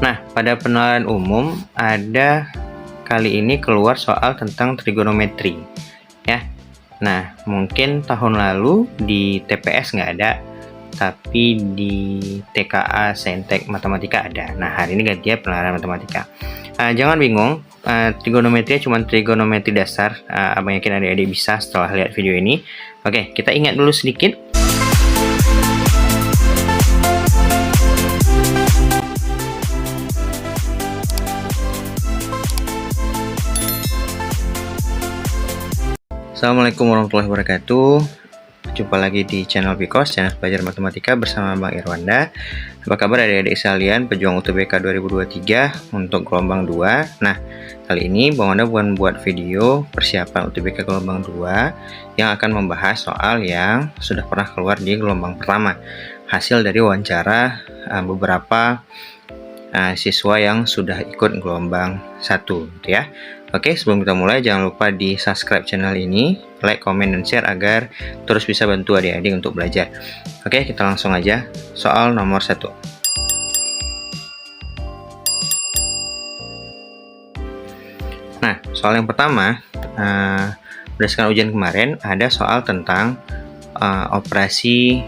Nah, pada penilaian umum ada kali ini keluar soal tentang trigonometri ya. Nah, mungkin tahun lalu di TPS nggak ada, tapi di TKA Saintek Matematika ada. Nah, hari ini gantinya penilaian matematika. Jangan bingung, trigonometri cuma trigonometri dasar. Abang yakin adik-adik bisa setelah lihat video ini. Oke, kita ingat dulu sedikit. Assalamualaikum warahmatullahi wabarakatuh. Jumpa lagi di channel Bikos, channel belajar matematika bersama Bang Irwanda. Apa kabar adik-adik sekalian pejuang UTBK 2023 untuk gelombang 2. Nah, kali ini Bang Irwanda bukan buat video persiapan UTBK gelombang 2 yang akan membahas soal yang sudah pernah keluar di gelombang pertama. Hasil dari wawancara beberapa siswa yang sudah ikut gelombang 1 gitu ya. Oke, sebelum kita mulai jangan lupa di subscribe channel ini, like, komen, dan share agar terus bisa bantu adik-adik untuk belajar. Oke, kita langsung aja soal nomor 1. Nah, soal yang pertama, berdasarkan ujian kemarin ada soal tentang operasi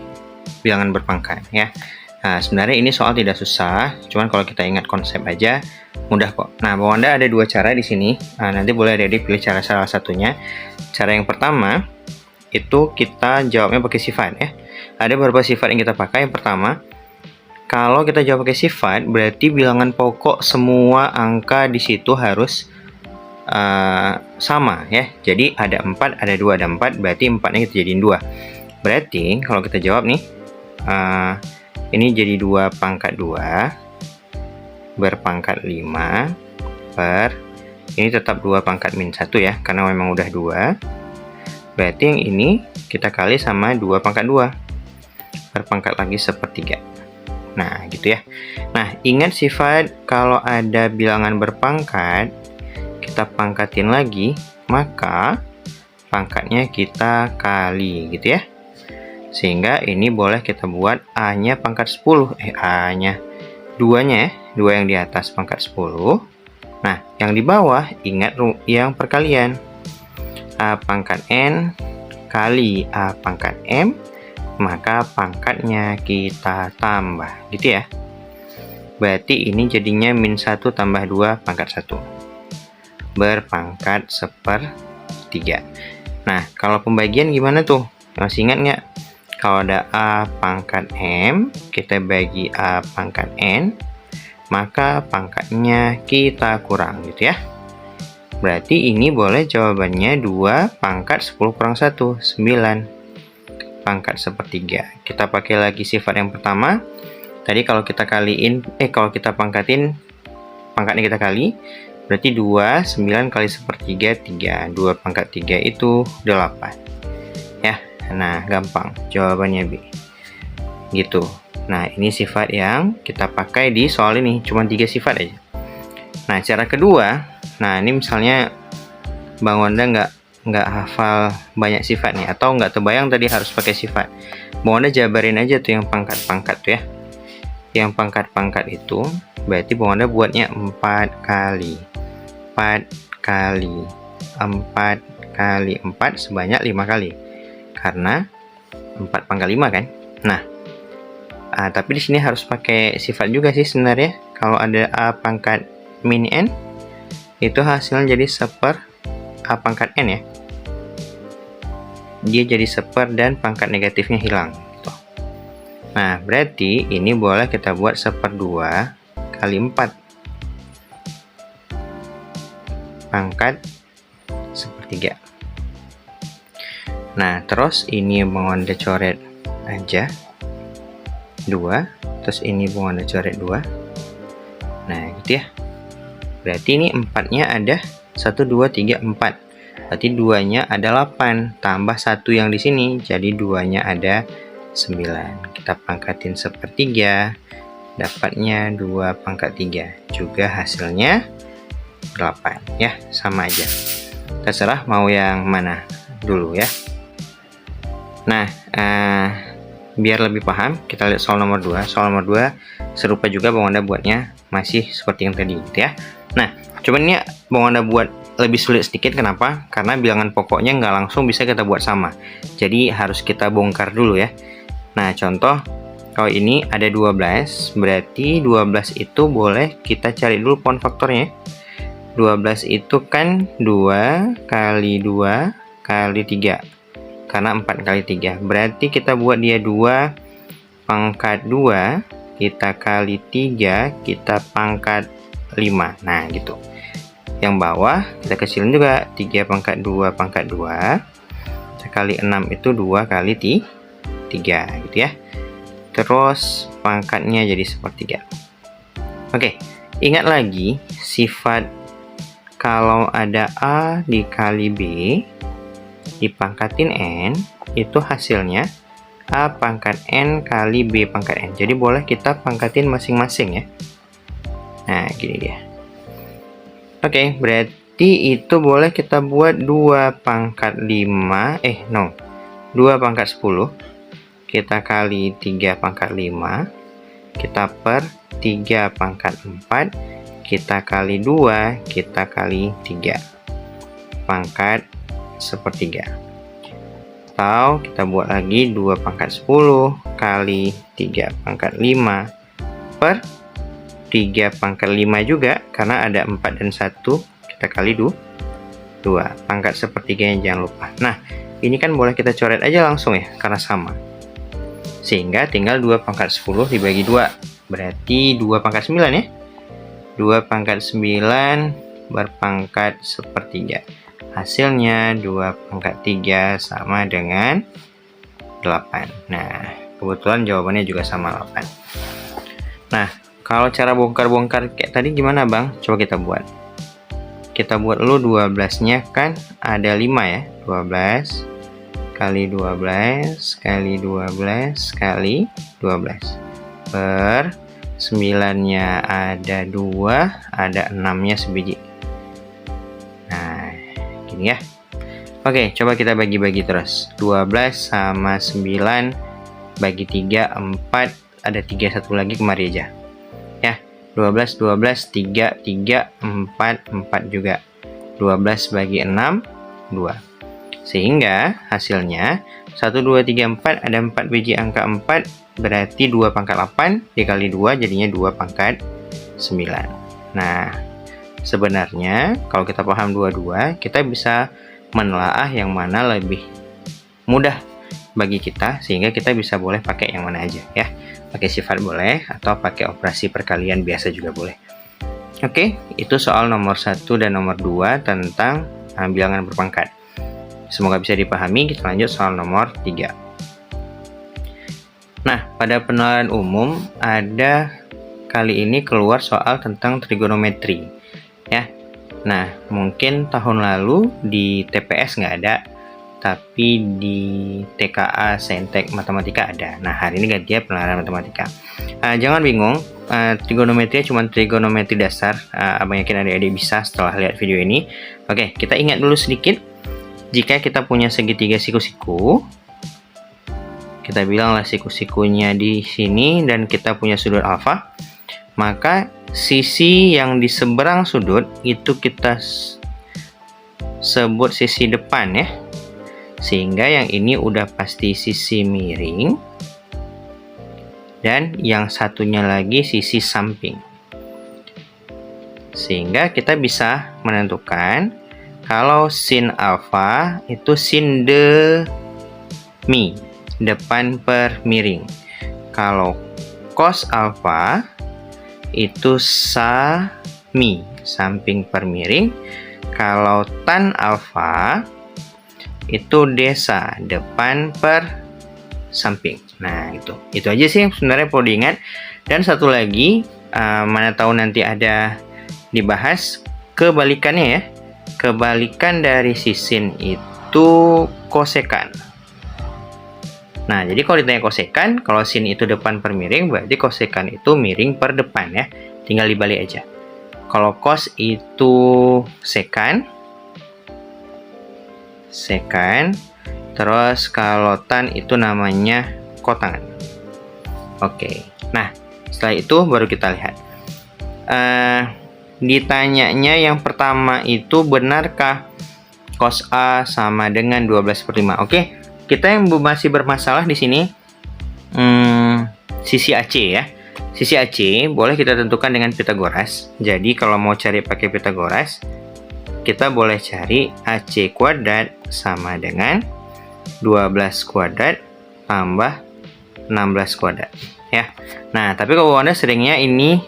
bilangan berpangkat ya. Nah, sebenarnya ini soal tidak susah, cuman kalau kita ingat konsep aja mudah kok. Nah, Bang Wanda ada dua cara di sini. Nanti boleh adik-adik pilih cara salah satunya. Cara yang pertama itu kita jawabnya pakai sifat ya. Ada beberapa sifat yang kita pakai. Yang pertama, kalau kita jawab pakai sifat, berarti bilangan pokok semua angka di situ harus sama ya. Jadi ada 4, ada 2, ada 4, berarti 4-nya kita jadiin 2. Berarti kalau kita jawab nih, ini jadi 2 pangkat 2 berpangkat 5 per ini tetap 2 pangkat min 1 ya, karena memang udah 2. Berarti yang ini kita kali sama 2 pangkat 2 berpangkat lagi 1/3. Nah gitu ya. Nah, ingat sifat kalau ada bilangan berpangkat kita pangkatin lagi, maka pangkatnya kita kali gitu ya. Sehingga ini boleh kita buat A-nya pangkat 10, A-nya 2-nya ya, 2 yang di atas pangkat 10. Nah, yang di bawah ingat yang perkalian. A pangkat N kali A pangkat M, maka pangkatnya kita tambah gitu ya. Berarti ini jadinya min 1 tambah 2 pangkat 1 berpangkat 1/3. Nah, kalau pembagian gimana tuh? Masih ingat nggak? Kalau ada A pangkat M, kita bagi A pangkat N, maka pangkatnya kita kurang gitu ya. Berarti ini boleh jawabannya 2 pangkat 10 kurang 1, 9 pangkat 1/3. Kita pakai lagi sifat yang pertama. Tadi kalau kita kaliin, kalau kita pangkatin, pangkatnya kita kali, berarti 2, 9 kali 1/3, 3. 2 pangkat 3 itu 8. Ya. Nah, gampang jawabannya B. Gitu. Nah, ini sifat yang kita pakai di soal ini, cuma 3 sifat aja. Nah, cara kedua, nah ini misalnya Bang Wanda nggak hafal banyak sifat nih, atau nggak terbayang tadi harus pakai sifat. Bang Wanda jabarin aja tuh yang pangkat-pangkat tuh ya. Yang pangkat-pangkat itu berarti Bang Wanda buatnya 4 kali 4 kali 4 kali 4 sebanyak 5 kali. Karena 4 pangkat 5 kan. Nah, tapi di sini harus pakai sifat juga sih sebenarnya. Kalau ada A pangkat min N, itu hasilnya jadi 1/A pangkat N ya. Dia jadi 1/, dan pangkat negatifnya hilang gitu. Nah, berarti ini boleh kita buat 1/2 kali 4 pangkat 1/3. Nah, terus ini Bang Wanda coret aja 2, terus ini Bang Wanda coret 2. Nah, gitu ya. Berarti ini 4-nya ada 1, 2, 3, 4. Berarti 2-nya ada 8, tambah 1 yang di sini, jadi 2-nya ada 9. Kita pangkatin 1/3, dapatnya 2 pangkat 3. Juga hasilnya 8 ya, sama aja. Terserah mau yang mana dulu ya. Nah, biar lebih paham, kita lihat soal nomor 2. Soal nomor 2 serupa juga Bang Wanda buatnya masih seperti yang tadi gitu ya. Nah, cuman ini Bang Wanda buat lebih sulit sedikit. Kenapa? Karena bilangan pokoknya nggak langsung bisa kita buat sama. Jadi harus kita bongkar dulu ya. Nah, contoh kalau ini ada 12, berarti 12 itu boleh kita cari dulu pohon faktornya. 12 itu kan 2 kali 2 kali 3. Karena 4 kali 3. Berarti kita buat dia 2 pangkat 2, kita kali 3, kita pangkat 5. Nah, gitu. Yang bawah kita kecilin juga, 3 pangkat 2 pangkat 2. Kita kali 6 itu 2 kali 3 gitu ya. Terus pangkatnya jadi sepertiga. Oke, ingat lagi sifat kalau ada A dikali B dipangkatin N, itu hasilnya A pangkat N kali B pangkat N. Jadi boleh kita pangkatin masing-masing ya. Nah, gini dia. Oke, berarti itu boleh kita buat 2 pangkat 5, 2 pangkat 10, kita kali 3 pangkat 5, kita per 3 pangkat 4, kita kali 2, kita kali 3, pangkat sepertiga. Atau kita buat lagi 2 pangkat 10 kali 3 pangkat 5 per 3 pangkat 5 juga, karena ada 4 dan 1, kita kali 2 pangkat sepertiganya, jangan lupa. Nah, ini kan boleh kita coret aja langsung ya, karena sama. Sehingga tinggal 2 pangkat 10 dibagi 2, berarti 2 pangkat 9 ya. 2 pangkat 9 berpangkat sepertiga. Hasilnya 2 pangkat 3 sama dengan 8. Nah, kebetulan jawabannya juga sama 8. Nah, kalau cara bongkar-bongkar kayak tadi gimana Bang? Coba kita buat. Kita buat dulu 12-nya kan ada 5 ya. 12 kali 12 kali 12 kali 12 per 9-nya ada 2, ada 6-nya sebiji. Nah, gini ya. Oke, coba kita bagi-bagi terus. 12 sama 9 bagi 3, 4, ada 3 satu lagi kemari aja. Ya, 12, 12, 3, 3, 4, 4 juga. 12 bagi 6, 2. Sehingga hasilnya 1, 2, 3, 4, ada 4 biji angka 4, berarti 2 pangkat 8 dikali 2 jadinya 2 pangkat 9. Nah, sebenarnya kalau kita paham dua-dua, kita bisa menelaah yang mana lebih mudah bagi kita, sehingga kita bisa boleh pakai yang mana aja ya. Pakai sifat boleh, atau pakai operasi perkalian biasa juga boleh. Oke, itu soal nomor 1 dan nomor 2 tentang bilangan berpangkat. Semoga bisa dipahami. Kita lanjut soal nomor 3. Nah, pada penilaian umum ada kali ini keluar soal tentang trigonometri ya. Nah, mungkin tahun lalu di TPS nggak ada, tapi di TKA Saintek Matematika ada. Nah, hari ini gantinya penilaian matematika. Jangan bingung, trigonometri cuma trigonometri dasar. Abang yakin adik-adik bisa setelah lihat video ini. Oke, kita ingat dulu sedikit. Jika kita punya segitiga siku-siku, kita bilanglah siku-sikunya di sini dan kita punya sudut alfa, maka sisi yang di seberang sudut itu kita sebut sisi depan ya. Sehingga yang ini udah pasti sisi miring, dan yang satunya lagi sisi samping. Sehingga kita bisa menentukan kalau sin alfa itu sin demi, depan per miring. Kalau cos alfa itu sami, samping per miring. Kalau tan alfa itu desa, depan per samping. Nah, itu aja sih sebenarnya perlu diingat. Dan satu lagi, mana tahu nanti ada dibahas kebalikannya ya. Kebalikan dari sisin itu kosekan. Nah, jadi kalau ditanya kosekan, kalau sin itu depan per miring, berarti kosekan itu miring per depan ya. Tinggal dibalik aja. Kalau cos itu sekan. Terus kalau tan itu namanya kotangan. Oke. Nah, setelah itu baru kita lihat. Ditanyanya yang pertama itu, benarkah cos A sama dengan 12/5? Oke, kita yang masih bermasalah di sini sisi AC ya. Sisi AC boleh kita tentukan dengan Pitagoras. Jadi kalau mau cari pakai Pitagoras, kita boleh cari AC kuadrat sama dengan 12 kuadrat tambah 16 kuadrat ya. Nah, tapi kalau Anda seringnya ini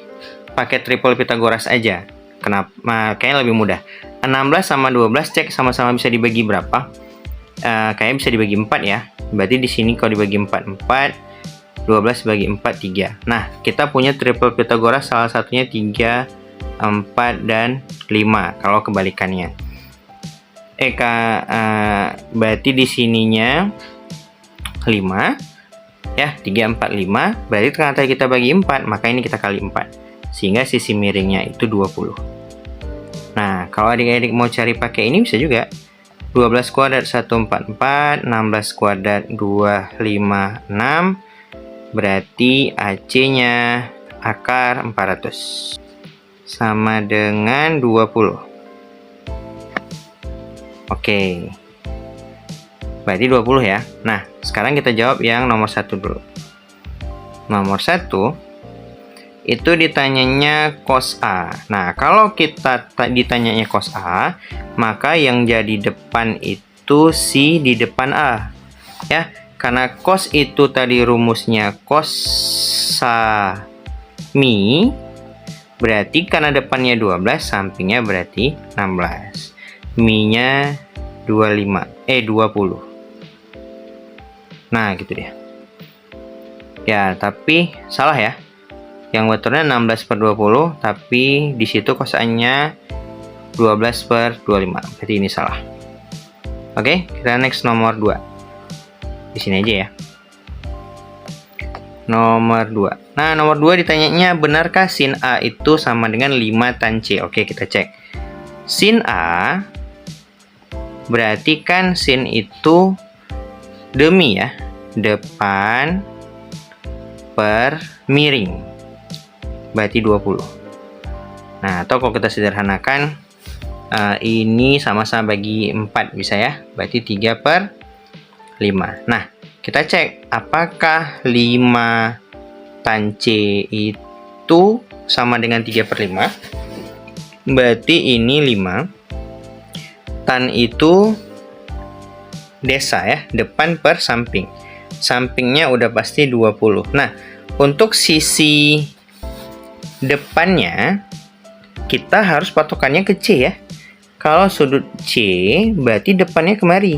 pakai triple Pitagoras aja. Kenapa? Kayaknya lebih mudah. 16 sama 12 cek sama-sama bisa dibagi berapa? Kayaknya bisa dibagi 4 ya. Berarti di sini kalau dibagi 4, 12 bagi 4, 3. Nah, kita punya triple Pitagoras, salah satunya 3, 4, dan 5. Kalau kebalikannya. Berarti di sininya 5. Ya, 3, 4, 5. Berarti ternyata kita bagi 4, maka ini kita kali 4. Sehingga sisi miringnya itu 20. Nah, kalau adik-adik mau cari pakai ini bisa juga. 12 kuadrat 144, 16 kuadrat 256. Berarti AC-nya akar 400. Sama dengan 20. Oke. Berarti 20 ya. Nah, sekarang kita jawab yang nomor 1 dulu. Nomor 1 itu ditanyanya cos A. Nah, kalau kita ditanyanya cos A, maka yang jadi depan itu si di depan A. Ya, karena cos itu tadi rumusnya kosa mi, berarti karena depannya 12, sampingnya berarti 16. Mi-nya 20. Nah, gitu dia. Ya, tapi salah ya. Yang betulnya 16/20, tapi di situ kosannya 12/25. Berarti ini salah. Oke, kita next nomor 2. Di sini aja ya. Nomor 2. Nah, nomor 2 ditanyanya, benarkah sin A itu sama dengan 5 tan C? Oke, kita cek. Sin A berarti kan sin itu demi ya, depan per miring. Berarti 20. Nah, atau kalau kita sederhanakan, ini sama-sama bagi 4 bisa ya. Berarti 3/5. Nah, kita cek apakah 5 tan C itu sama dengan 3/5. Berarti ini 5. Tan itu desa ya, depan per samping. Sampingnya udah pasti 20. Nah, untuk sisi depannya kita harus patokannya ke C ya. Kalau sudut C berarti depannya kemari.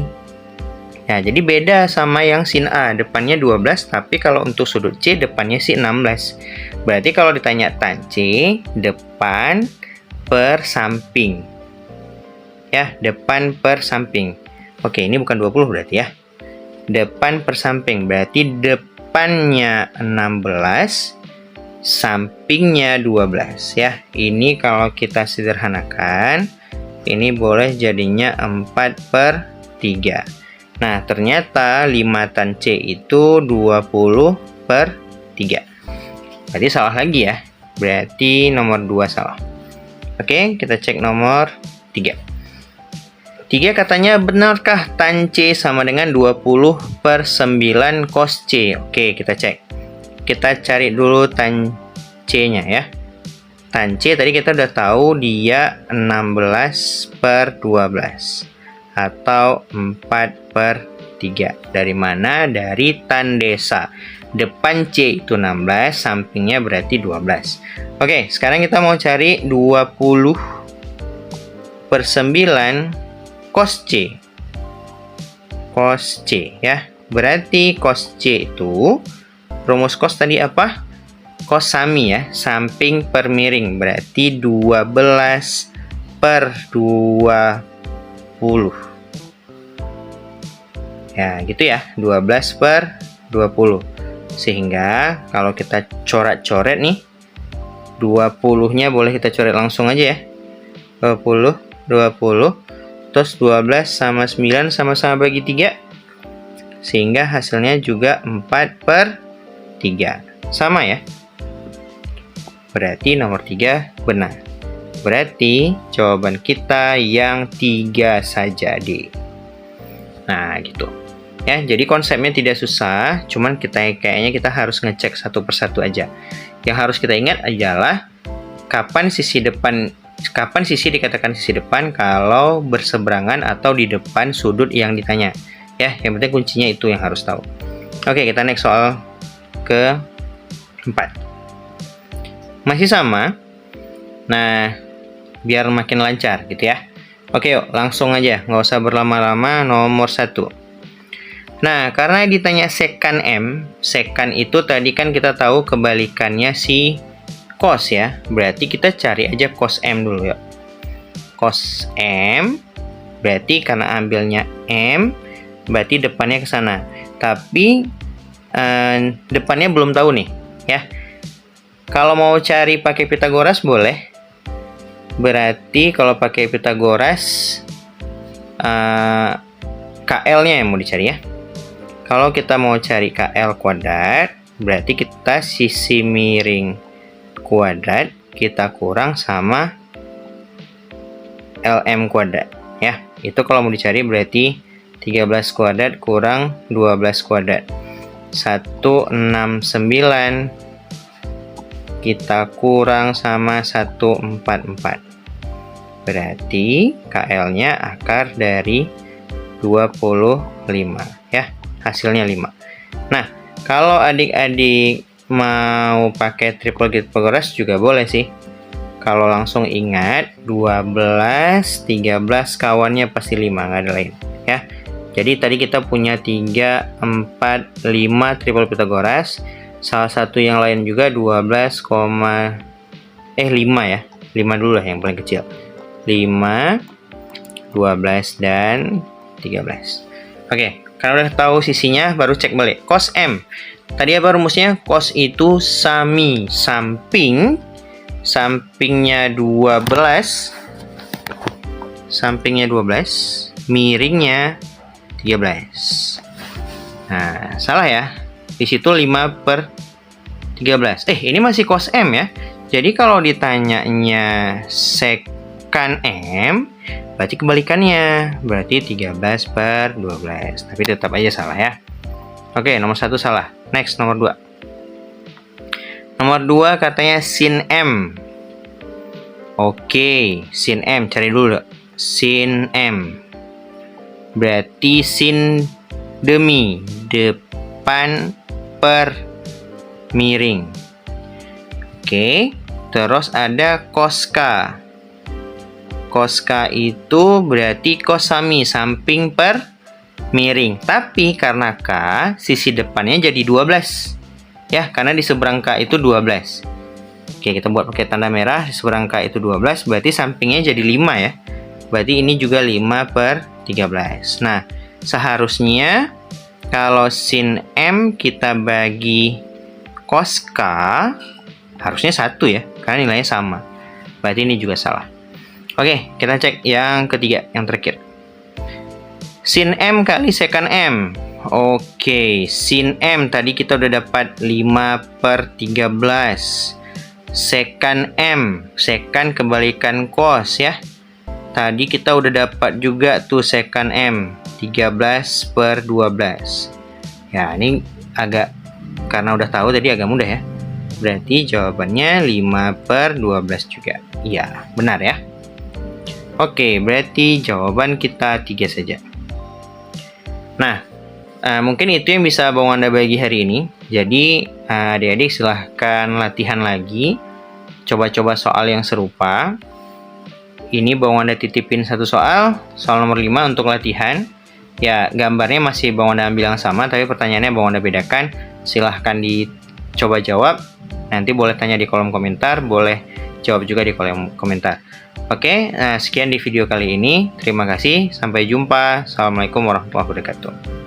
Ya, jadi beda sama yang sin A, depannya 12, tapi kalau untuk sudut C depannya sih 16. Berarti kalau ditanya tan C, depan per samping. Ya, depan per samping. Oke, ini bukan 20 berarti ya. Depan per samping berarti depannya 16, sampingnya 12 ya. Ini kalau kita sederhanakan, ini boleh jadinya 4/3. Nah, ternyata 5 tan C itu 20/3. Berarti salah lagi ya. Berarti nomor 2 salah. Oke, kita cek nomor 3. 3 katanya, benarkah tan C sama dengan 20/9 cos C? Oke, kita cek. Kita cari dulu tan C-nya ya. Tan C tadi kita udah tahu dia 16/12 atau 4/3. Dari mana? Dari tan desa. Depan C itu 16, sampingnya berarti 12. Oke, sekarang kita mau cari 20/9 cos C. Cos C ya. Berarti cos C itu, rumus cos tadi apa? Cos sami ya, samping per miring. Berarti 12/20. Ya, gitu ya, 12/20. Sehingga kalau kita coret-coret nih, 20-nya boleh kita coret langsung aja ya. 20, terus 12 sama 9 sama-sama bagi 3. Sehingga hasilnya juga 4/3. Sama ya. Berarti nomor 3 benar. Berarti jawaban kita yang 3 saja, D. Nah, gitu. Ya, jadi konsepnya tidak susah, cuman kayaknya kita harus ngecek satu persatu aja. Yang harus kita ingat adalah kapan sisi dikatakan sisi depan kalau berseberangan atau di depan sudut yang ditanya. Ya, yang penting kuncinya itu yang harus tahu. Oke, kita next soal ke-4. Masih sama. Nah, biar makin lancar gitu ya. Oke, yuk langsung aja, nggak usah berlama-lama. Nomor 1. Nah, karena ditanya sekan M, sekan itu tadi kan kita tahu kebalikannya si cos ya. Berarti kita cari aja cos M dulu ya. Cos M, berarti karena ambilnya M, berarti depannya ke sana. Tapi depannya belum tahu nih ya. Kalau mau cari pakai Pitagoras boleh. Berarti kalau pakai Pitagoras KL-nya yang mau dicari ya. Kalau kita mau cari KL kuadrat, berarti kita sisi miring kuadrat kita kurang sama LM kuadrat ya. Itu kalau mau dicari berarti 13 kuadrat kurang 12 kuadrat. 169 kita kurang sama 144. Berarti KL-nya akar dari 25 ya. Hasilnya 5. Nah, kalau adik-adik mau pakai triple Pitagoras juga boleh sih. Kalau langsung ingat 12, 13 kawannya pasti 5, nggak ada lain ya. Jadi tadi kita punya 3, 4, 5 triple Pitagoras. Salah satu yang lain juga 5 ya. 5 dulu lah yang paling kecil. 5, 12 dan 13. Oke. Karena udah tahu sisinya, baru cek balik. Cos M. Tadi apa rumusnya? Cos itu sami samping. Sampingnya 12. Sampingnya 12. Miringnya 13. Nah, salah ya. Di situ 5/13. Ini masih cos M ya. Jadi kalau ditanyanya sekan M, berarti kebalikannya, berarti 13/12. Tapi tetap aja salah ya. Oke, nomor 1 salah. Next, nomor 2. Nomor 2 katanya sin M. Oke, sin M. Cari dulu. Sin M. Berarti sin demi. Depan per miring. Oke, terus ada cos K. Cos K itu berarti cos sami samping per miring. Tapi karena K sisi depannya jadi 12. Ya, karena di seberang K itu 12. Oke, kita buat pakai tanda merah. Di seberang K itu 12, berarti sampingnya jadi 5 ya. Berarti ini juga 5/13. Nah, seharusnya kalau sin M kita bagi cos K harusnya 1 ya, karena nilainya sama. Berarti ini juga salah. Oke, kita cek yang ketiga, yang terakhir. Sin M kali sekan M. Oke, sin M tadi kita udah dapat 5/13. Sekan M, sekan kebalikan cos ya. Tadi kita udah dapat juga tuh sekan M, 13/12. Ya, ini agak, karena udah tahu tadi agak mudah ya. Berarti jawabannya 5/12 juga. Iya, benar ya. Oke, berarti jawaban kita 3 saja. Nah, mungkin itu yang bisa Bang Wanda bagi hari ini. Jadi, adik-adik silahkan latihan lagi. Coba-coba soal yang serupa. Ini Bang Wanda titipin satu soal nomor 5 untuk latihan. Ya, gambarnya masih Bang Wanda ambil yang sama, tapi pertanyaannya Bang Wanda bedakan. Silahkan dicoba jawab. Nanti boleh tanya di kolom komentar, boleh jawab juga di kolom komentar. Oke, sekian di video kali ini. Terima kasih, sampai jumpa. Assalamualaikum warahmatullahi wabarakatuh.